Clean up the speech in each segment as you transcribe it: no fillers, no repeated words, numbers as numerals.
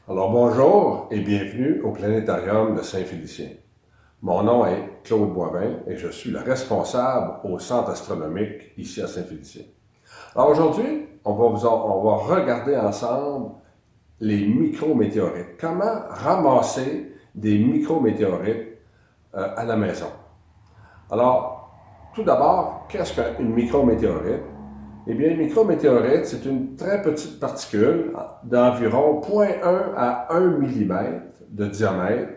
Alors bonjour et bienvenue au Planétarium de Saint-Félicien. Mon nom est Claude Boivin et je suis le responsable au Centre astronomique ici à Saint-Félicien. Alors aujourd'hui, on va regarder ensemble les micrométéorites. Comment ramasser des micrométéorites à la maison? Alors, tout d'abord, qu'est-ce qu'une micrométéorite? Eh bien, une micrométéorite, c'est une très petite particule d'environ 0,1 à 1 mm de diamètre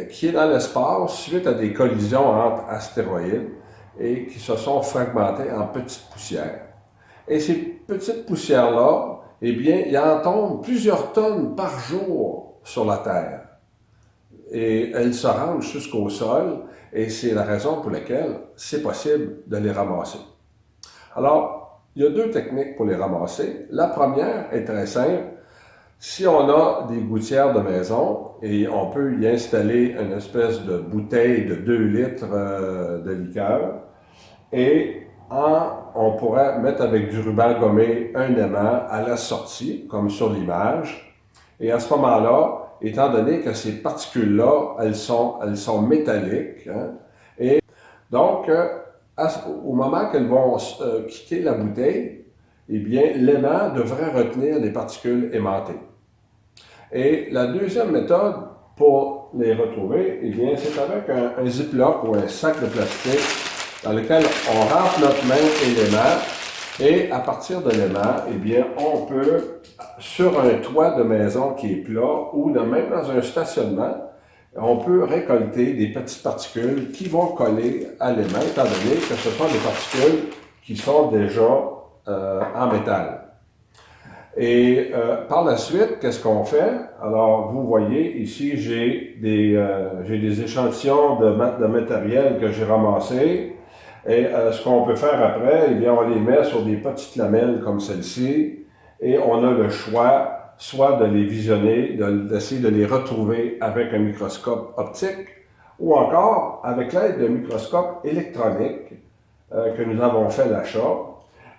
qui est dans l'espace suite à des collisions entre astéroïdes et qui se sont fragmentées en petites poussières. Et ces petites poussières-là, eh bien, il en tombe plusieurs tonnes par jour sur la Terre. Et elles se rendent jusqu'au sol, et c'est la raison pour laquelle c'est possible de les ramasser. Alors, il y a deux techniques pour les ramasser. La première est très simple. Si on a des gouttières de maison et on peut y installer une espèce de bouteille de 2 litres de liqueur et on pourrait mettre avec du ruban gommé un aimant à la sortie, comme sur l'image. Et à ce moment-là, étant donné que ces particules-là, elles sont métalliques, hein, et donc, au moment qu'elles vont quitter la bouteille, eh bien, l'aimant devrait retenir les particules aimantées. Et la deuxième méthode pour les retrouver, eh bien, c'est avec un ziploc ou un sac de plastique dans lequel on rentre notre main et l'aimant. Et à partir de l'aimant, eh bien, on peut, sur un toit de maison qui est plat ou même dans un stationnement, on peut récolter des petites particules qui vont coller à l'aimant, étant donné que ce sont des particules qui sont déjà en métal. Et par la suite, qu'est-ce qu'on fait? Alors, vous voyez, ici, j'ai des échantillons de matériel que j'ai ramassés. Et ce qu'on peut faire après, eh bien, on les met sur des petites lamelles comme celle-ci. Et on a le choix soit de les visionner, d'essayer de les retrouver avec un microscope optique, ou encore avec l'aide d'un microscope électronique que nous avons fait l'achat.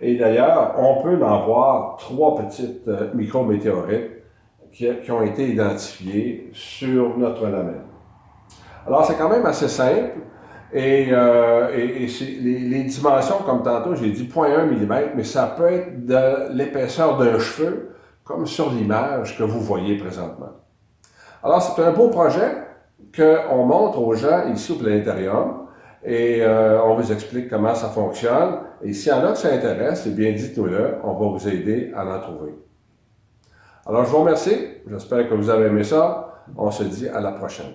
Et d'ailleurs, on peut en voir 3 petites micrométéorites qui ont été identifiées sur notre lamelle. Alors, c'est quand même assez simple. Et les dimensions, comme tantôt, j'ai dit 0,1 mm, mais ça peut être de l'épaisseur d'un cheveu, comme sur l'image que vous voyez présentement. Alors, c'est un beau projet qu'on montre aux gens ici au Planétarium et on vous explique comment ça fonctionne. Et s'il y en a qui ça intéresse, eh bien, dites-nous-le, on va vous aider à en trouver. Alors, je vous remercie. J'espère que vous avez aimé ça. On se dit à la prochaine.